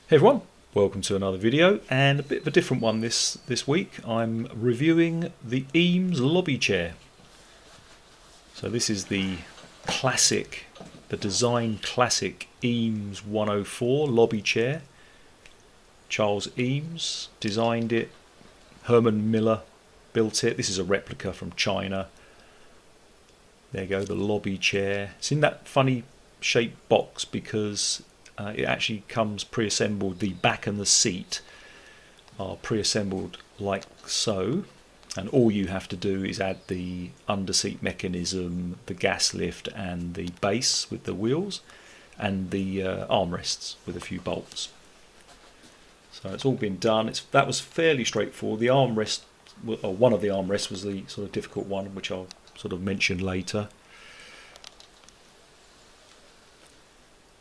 Hey everyone, welcome to another video, and a bit of a different one this week. I'm reviewing the Eames lobby chair. So this is the design classic Eames 104 lobby chair. Charles Eames designed it, Herman Miller built it. This is a replica from China. There you go, the lobby chair. It's in that funny shaped box because it actually comes pre-assembled. The back and the seat are pre-assembled like so, and all you have to do is add the under-seat mechanism, the gas lift and the base with the wheels, and the armrests with a few bolts. So it's all been done. That was fairly straightforward. The armrest, or one of the armrests, was the sort of difficult one, which I'll sort of mention later.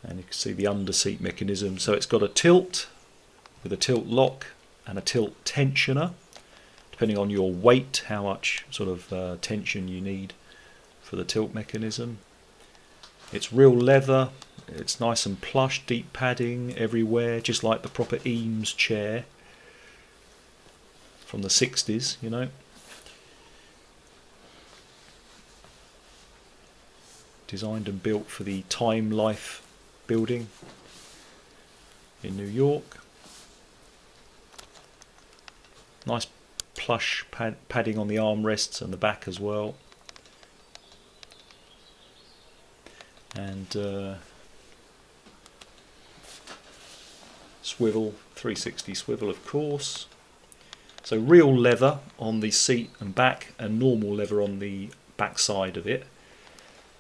And you can see the under-seat mechanism. So it's got a tilt with a tilt lock and a tilt tensioner, depending on your weight, how much sort of tension you need for the tilt mechanism. It's real leather. It's nice and plush, deep padding everywhere, just like the proper Eames chair from the 60s, you know. Designed and built for the Time Life building in New York. Nice plush padding on the armrests and the back as well, and swivel, 360 swivel of course. So real leather on the seat and back, and normal leather on the back side of it,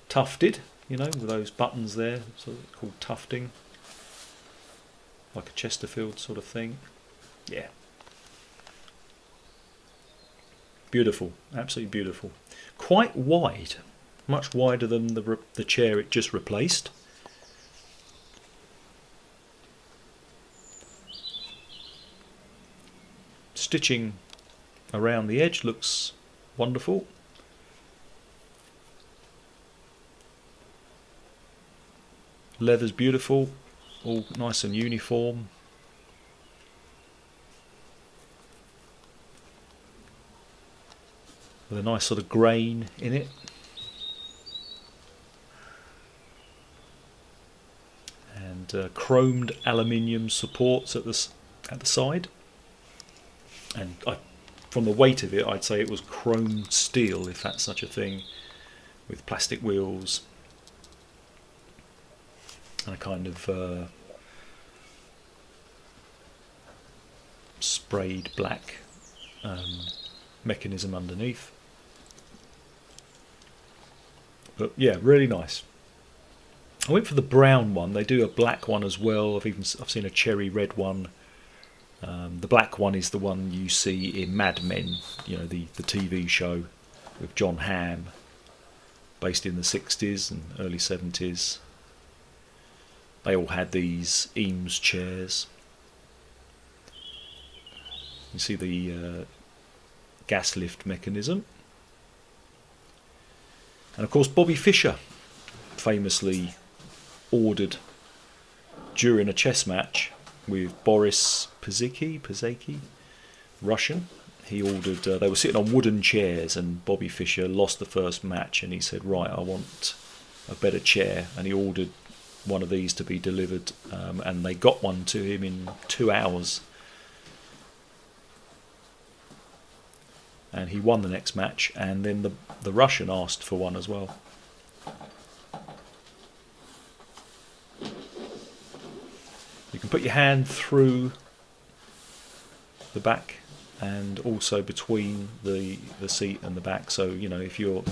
tufted, you know, with those buttons there, sort of called tufting, like a Chesterfield sort of thing. Yeah, beautiful, absolutely beautiful. Quite wide, much wider than the chair it just replaced. Stitching around the edge looks wonderful. Leather's beautiful, all nice and uniform. With a nice sort of grain in it. And chromed aluminium supports at the side. And from the weight of it, I'd say it was chrome steel, if that's such a thing, with plastic wheels and a kind of sprayed black mechanism underneath. But yeah, really nice. I went for the brown one. They do a black one as well. I've seen a cherry red one. The black one is the one you see in Mad Men, you know, the TV show with John Hamm, based in the 60s and early 70s. They all had these Eames chairs. You see the gas lift mechanism. And of course Bobby Fischer famously ordered during a chess match with Boris Pazeki, Russian. He ordered, they were sitting on wooden chairs and Bobby Fischer lost the first match, and he said, right, I want a better chair, and he ordered one of these to be delivered, and they got one to him in 2 hours, and he won the next match. And then the Russian asked for one as well. You can put your hand through the back and also between the seat and the back, so you know, if you're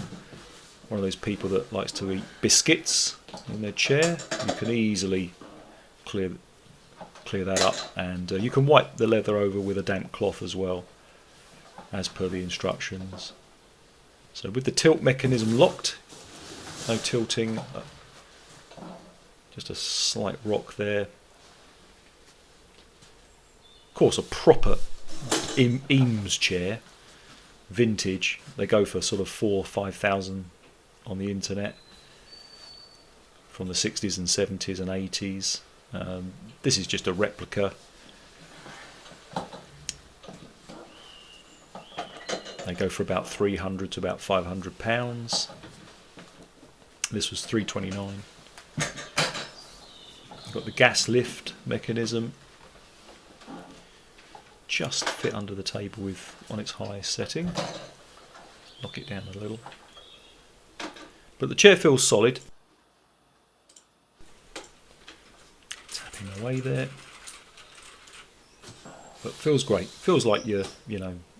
one of those people that likes to eat biscuits in their chair, you can easily clear that up, and you can wipe the leather over with a damp cloth as well, as per the instructions. So with the tilt mechanism locked, no tilting, just a slight rock there. Of course, a proper Eames chair, vintage. They go for sort of 4,000 or 5,000 on the internet, from the 60s and 70s and 80s. This is just a replica. They go for about 300 to about £500. This was £329. Got the gas lift mechanism. Just fit under the table with on its highest setting. Knock it down a little. But the chair feels solid. Tapping away there. But feels great. Feels like you're,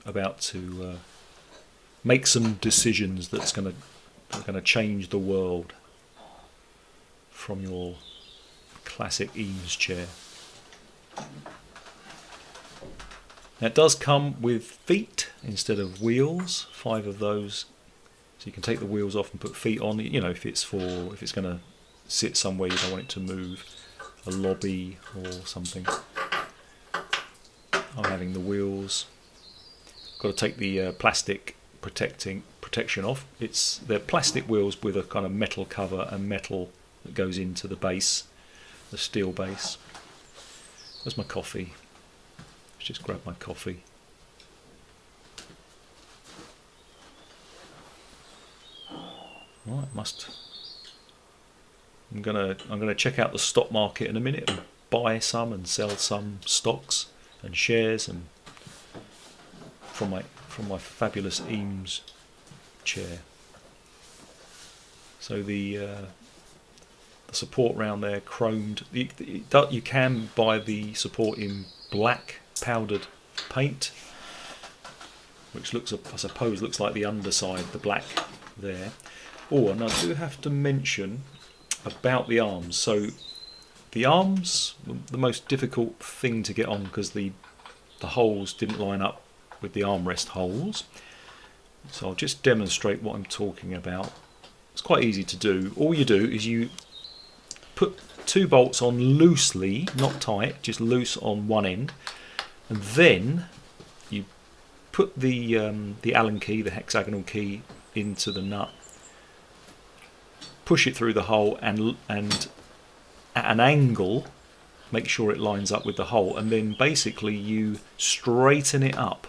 about to make some decisions that's going to change the world from your classic Eames chair. Now it does come with feet instead of wheels, 5 of those, so you can take the wheels off and put feet on. If it's going to sit somewhere you don't want it to move, a lobby or something. I'm having the wheels. Got to take the plastic protection off. They're plastic wheels with a kind of metal cover and metal that goes into the base, the steel base. There's my coffee. Let's just grab my coffee. Right, I'm gonna check out the stock market in a minute and buy some and sell some stocks and shares and from my fabulous Eames chair. So the support round there chromed. You can buy the support in black powdered paint, which looks like the underside, the black there. Oh, and I do have to mention about the arms. So the arms, the most difficult thing to get on because the holes didn't line up with the armrest holes. So I'll just demonstrate what I'm talking about. It's quite easy to do. All you do is you put 2 bolts on loosely, not tight, just loose on one end, and then you put the Allen key, the hexagonal key, into the nut, push it through the hole, and at an angle make sure it lines up with the hole, and then basically you straighten it up.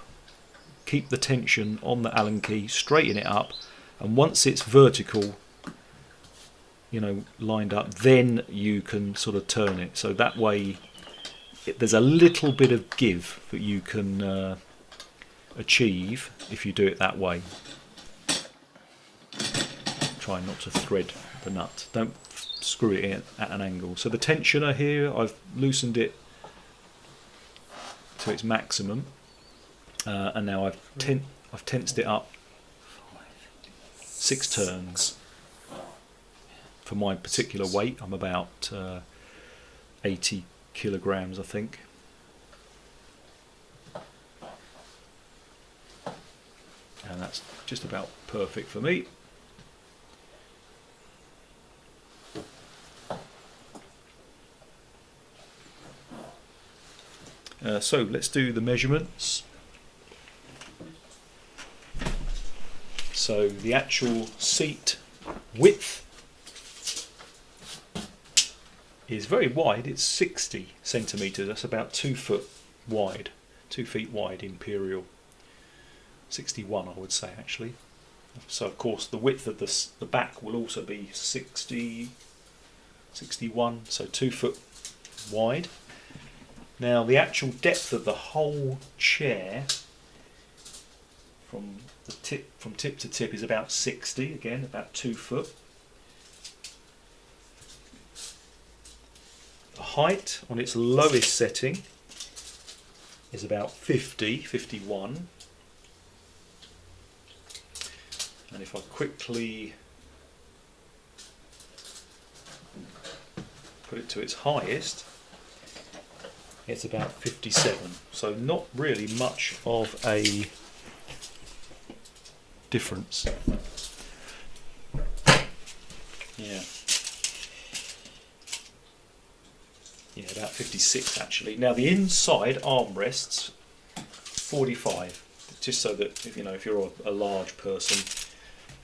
Keep the tension on the Allen key, straighten it up, and once it's vertical, lined up, then you can sort of turn it. So that way there's a little bit of give that you can achieve if you do it that way. Try not to thread the nut. Don't screw it in at an angle. So the tensioner here, I've loosened it to its maximum, and now I've tensed it up 6 turns. For my particular weight, I'm about 80 kilograms, I think. And that's just about perfect for me. So let's do the measurements. So the actual seat width is very wide. It's 60 centimetres. That's about 2 foot wide, 2 feet wide imperial. 61, I would say, actually. So of course the width of the back will also be 60, 61, so 2 foot wide. Now the actual depth of the whole chair from tip to tip is about 60, again about 2 foot. The height on its lowest setting is about 50, 51. And if I quickly put it to its highest, it's about 57. So not really much of a difference. Yeah, about 56 actually. Now the inside armrests 45, just so that if you're a large person,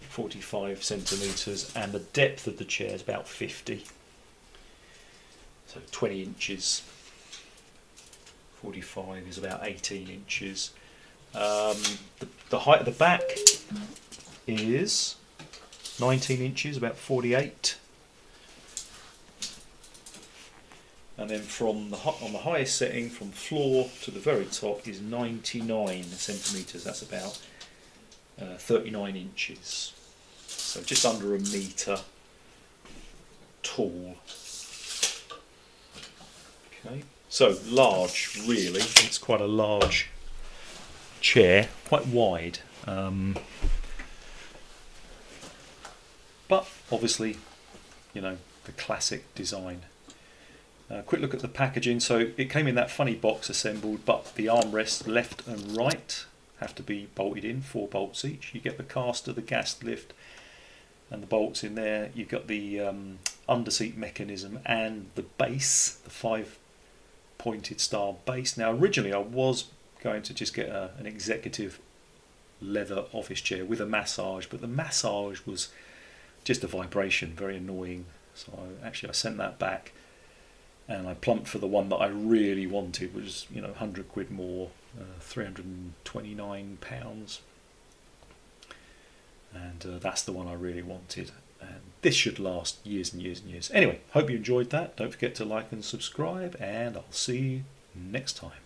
45 centimetres, and the depth of the chair is about 50. So 20 inches, 45 is about 18 inches. The height of the back is 19 inches, about 48. And then from on the highest setting, from floor to the very top, is 99 centimetres. That's about 39 inches. So just under a metre tall. Okay, so large, really. It's quite a large chair, quite wide. But obviously, you know, the classic design. Quick look at the packaging. So it came in that funny box assembled, but the armrests left and right have to be bolted in, 4 bolts each. You get the caster, the gas lift, and the bolts in there. You've got the underseat mechanism and the base, the 5-pointed style base. Now originally I was going to just get an executive leather office chair with a massage, but the massage was just a vibration, very annoying. So I sent that back. And I plumped for the one that I really wanted, which was, you know, 100 quid more, £329. And that's the one I really wanted. And this should last years and years and years. Anyway, hope you enjoyed that. Don't forget to like and subscribe, and I'll see you next time.